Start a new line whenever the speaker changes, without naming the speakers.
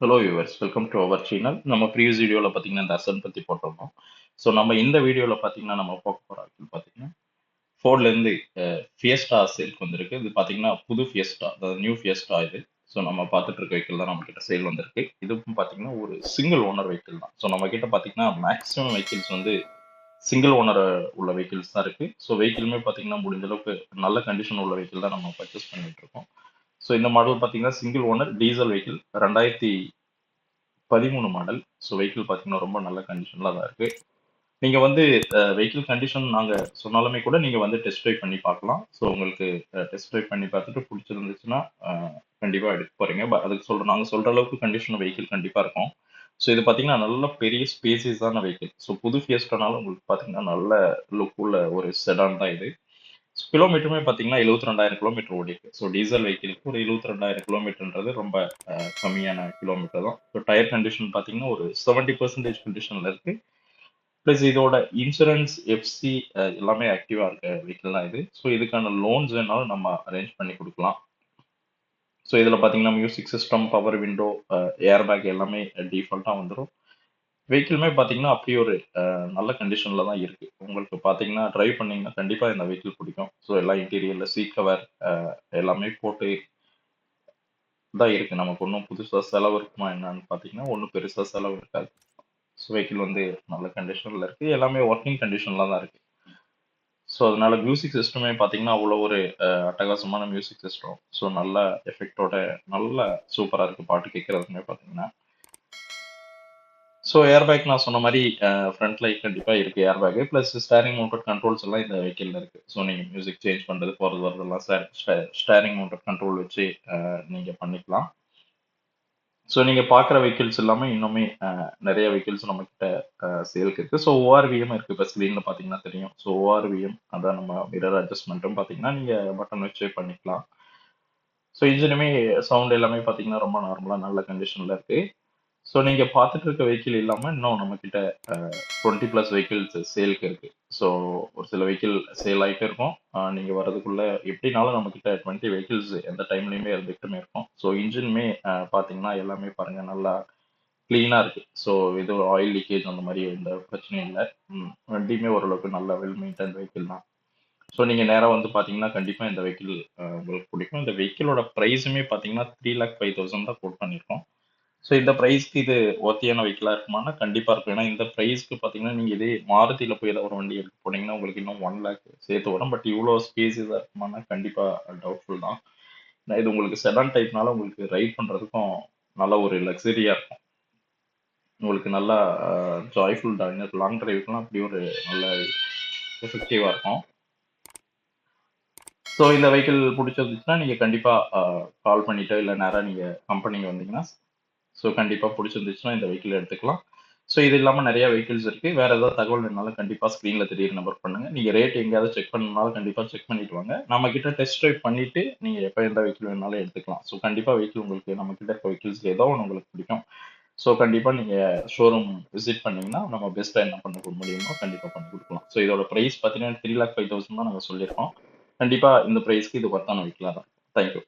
Hello viewers, welcome to our channel. நம்ம previous வீடியோவில் பார்த்தீங்கன்னா இந்த அசன் பற்றி போட்டிருந்தோம். ஸோ நம்ம இந்த வீடியோவில் பார்த்தீங்கன்னா நம்ம பார்க்க போகிற பார்த்தீங்கன்னா ஃபோர்ட்லேருந்து ஃபியஸ்டா சேல்க்கு வந்திருக்கு. இது பார்த்தீங்கன்னா புது ஃபியஸ்டா, அதாவது நியூ ஃபியஸ்டா இது. ஸோ நம்ம பார்த்துட்டு இருக்க வெஹிக்கிள் தான் நம்ம கிட்ட சேல் வந்திருக்கு. இதுவும் பார்த்தீங்கன்னா ஒரு சிங்கிள் ஓனர் வெஹிக்கிள் தான். ஸோ நம்ம கிட்ட பார்த்தீங்கன்னா மேக்ஸிமம் வெஹிக்கிள்ஸ் வந்து சிங்கிள் ஓனர் உள்ள வெஹிக்கிள்ஸ் தான் இருக்கு. ஸோ வெஹிக்கிளுமே பார்த்தீங்கன்னா முடிஞ்ச அளவுக்கு நல்ல கண்டிஷன் உள்ள வெஹிக்கிள் தான் நம்ம பர்ச்சேஸ் பண்ணிட்டு இருக்கோம். ஸோ இந்த மாடல் பார்த்தீங்கன்னா single owner diesel vehicle 2013 model. So vehicle பார்த்தீங்கன்னா ரொம்ப நல்ல கண்டிஷனில் தான் இருக்கு. நீங்கள் வந்து வெஹிக்கிள் கண்டிஷன் நாங்கள் சொன்னாலுமே கூட நீங்கள் வந்து டெஸ்ட் ட்ரைவ் பண்ணி பார்க்கலாம். ஸோ உங்களுக்கு டெஸ்ட் ட்ரைவ் பண்ணி பார்த்துட்டு பிடிச்சிருந்துச்சுன்னா கண்டிப்பாக எடுக்க போகிறீங்க. அதுக்கு நாங்கள் சொல்கிற அளவுக்கு கண்டிஷன் வெஹிக்கிள் கண்டிப்பாக இருக்கும். ஸோ இது பார்த்தீங்கன்னா நல்ல பெரிய ஸ்பேசியஸான வெஹிக்கிள். ஸோ புது ஃபியஸ்டானாலும் உங்களுக்கு பார்த்தீங்கன்னா நல்ல லுக் உள்ள ஒரு செடான் தான் இது. கிலோமீட்டருமே பார்த்தீங்கன்னா 72,000 கிலோமீட்டர் ஓடிருக்கு. ஸோ டீசல் வெஹிக்கிளுக்கு ஒரு 72,000 கிலோமீட்டர்ன்றது ரொம்ப கம்மியான கிலோமீட்டர் தான். ஸோ டயர் கண்டிஷன் பார்த்தீங்கன்னா ஒரு 70% கண்டிஷனில் இருக்கு. ப்ளஸ் இதோட இன்சூரன்ஸ், எஃப்சி எல்லாமே ஆக்டிவாக இருக்க வெஹிக்கிள் தான் இது. ஸோ இதுக்கான லோன்ஸ் வேணாலும் நம்ம அரேஞ்ச் பண்ணி கொடுக்கலாம். ஸோ இதில் பார்த்தீங்கன்னா music system, power window, air bag எல்லாமே டிஃபால்ட்டாக வந்துடும். வெஹிக்கிளுமே பார்த்தீங்கன்னா அப்படியே ஒரு நல்ல கண்டிஷனில் தான் இருக்குது. உங்களுக்கு பார்த்தீங்கன்னா ட்ரைவ் பண்ணிங்கன்னா கண்டிப்பாக இந்த வெஹிக்கிள் பிடிக்கும். ஸோ எல்லாம் இன்டீரியரில் சீட் கவர் எல்லாமே போட்டு தான் இருக்குது. நமக்கு ஒன்றும் புதுசாக செலவு இருக்குமா என்னன்னு பார்த்தீங்கன்னா ஒன்றும் பெருசாக செலவு இருக்காது. ஸோ வெஹிக்கிள் வந்து நல்ல கண்டிஷனில் இருக்குது. எல்லாமே ஒர்க்கிங் கண்டிஷனில் தான் இருக்குது. ஸோ அதனால மியூசிக் சிஸ்டமே பார்த்தீங்கன்னா அவ்வளோ ஒரு அட்டகாசமான மியூசிக் சிஸ்டம். ஸோ நல்ல எஃபெக்டோட நல்ல சூப்பராக இருக்குது பாட்டு கேட்குறதுக்குமே பார்த்தீங்கன்னா. ஸோ ஏர்பேக் நான் சொன்ன மாதிரி ஃப்ரண்ட் லைட் கண்டிப்பாக இருக்குது airbag. Plus steering mounted controls எல்லாம் இந்த வெஹிக்கிளில் இருக்குது. ஸோ நீங்கள் மியூசிக் சேஞ்ச் பண்ணுறது போகிறது வரதெல்லாம் ஸ்டேரிங் மவுண்டட் கண்ட்ரோல் வச்சு நீங்கள் பண்ணிக்கலாம். ஸோ நீங்கள் பார்க்குற வெஹிக்கிள்ஸ் எல்லாமே இன்னுமே நிறைய வெஹிக்கிள்ஸ் நம்மக்கிட்ட சேலுக்கு இருக்குது. ஸோ ஓஆர்விஎம் இருக்குது. இப்போ ஸ்க்ரீனில் பார்த்தீங்கன்னா தெரியும். ஸோ ஓஆர்விஎம் அதான் நம்ம மிரர் அட்ஜஸ்ட்மெண்ட்டும் பார்த்தீங்கன்னா நீங்கள் பட்டன் வச்சு பண்ணிக்கலாம். ஸோ இன்ஜினுமே சவுண்ட் எல்லாமே பார்த்தீங்கன்னா ரொம்ப நார்மலாக நல்ல கண்டிஷனில் இருக்குது. ஸோ நீங்கள் பார்த்துட்டு இருக்க வெஹிக்கிள் இல்லாமல் இன்னும் நம்மக்கிட்ட 20+ வெஹிக்கிள்ஸ் சேலுக்கு இருக்குது. ஸோ ஒரு சில வெஹிக்கிள் சேல் ஆகிட்டே இருக்கும். நீங்கள் வர்றதுக்குள்ளே எப்படினாலும் நம்மக்கிட்ட 20 வெஹிக்கிள்ஸ் எந்த டைம்லையுமே இருந்துகிட்டுமே இருக்கும். ஸோ இன்ஜினுமே பார்த்தீங்கன்னா எல்லாமே பாருங்கள் நல்லா க்ளீனாக இருக்குது. ஸோ இது ஆயில் லீக்கேஜ் அந்த மாதிரி எந்த பிரச்சனையும் இல்லை. வண்டியுமே ஓரளவுக்கு நல்ல வெல் மெயின்டைன் வெஹிக்கிள் தான். ஸோ நீங்கள் நேராக வந்து பார்த்தீங்கன்னா கண்டிப்பாக இந்த வெஹிக்கிள் உங்களுக்கு பிடிக்கும். இந்த வெஹிக்கிளோட ப்ரைஸுமே பார்த்தீங்கன்னா 3,05,000 தான் கோட் பண்ணியிருக்கோம். ஸோ இந்த ப்ரைஸ்க்கு இது ஒர்த்தியான வெஹிக்கிளாக இருக்குமானா கண்டிப்பாக இருக்கும். ஏன்னா இந்த ப்ரைஸ்க்கு பார்த்தீங்கன்னா நீங்கள் இதே மாருதியில் போய் ஏதாவது ஒரு வண்டி எடுத்து போனீங்கன்னா உங்களுக்கு இன்னும் 1,00,000 சேர்த்து வரும். பட் இவ்வளோ ஸ்பேஸியஸாக இருக்குமானா கண்டிப்பாக டவுட்ஃபுல் தான். ஏன்னா இது உங்களுக்கு செடான் டைப்னால உங்களுக்கு ரைட் பண்ணுறதுக்கும் நல்ல ஒரு லக்ஸரியாக இருக்கும். உங்களுக்கு நல்லா ஜாய்ஃபுல் லாங் டிரைவுக்குலாம் அப்படி ஒரு நல்ல எஃபெக்டிவாக இருக்கும். ஸோ இந்த வெஹிக்கிள் பிடிச்சிருந்துச்சுன்னா நீங்கள் கண்டிப்பாக கால் பண்ணிவிட்டோ இல்லை நேராக நீங்கள் கம்பெனிக்கு வந்தீங்கன்னா ஸோ கண்டிப்பாக பிடிச்சிருந்துச்சுன்னா இந்த வெஹிக்கிள் எடுத்துக்கலாம். ஸோ இது இல்லாமல் நிறைய வெஹிக்கிள்ஸ் இருக்குது. வேறு ஏதாவது தகவல் வேணாலும் கண்டிப்பாக ஸ்க்ரீனில் தெரியுற நம்பர் பண்ணுங்கள். நீங்கள் ரேட் எங்கேயாவது செக் பண்ணணுனாலும் கண்டிப்பாக செக் பண்ணிட்டு வாங்க. நம்மக்கிட்ட டெஸ்ட் ட்ரைவ் பண்ணிவிட்டு நீங்கள் எப்போ எந்த வெஹிக்கிள் வேணாலும் எடுத்துக்கலாம். ஸோ கண்டிப்பாக வெஹிக்கிள் உங்களுக்கு நம்மக்கிட்ட இருக்க வெஹிக்கிள்ஸில் ஏதோ ஒன்று உங்களுக்கு பிடிக்கும். ஸோ கண்டிப்பாக நீங்கள் ஷோரூம் விசிட் பண்ணிங்கன்னா நம்ம பெஸ்ட்டாக என்ன பண்ண முடியுமோ கண்டிப்பாக பண்ணி கொடுக்கலாம். ஸோ இதோட ப்ரைஸ் பார்த்தீங்கன்னா 3,05,000 தான் நாங்கள் சொல்லியிருக்கோம். கண்டிப்பாக இந்த ப்ரைஸ்க்கு இது ஒர்த்தான வெஹிக்கிளாக தான். தேங்க்யூ.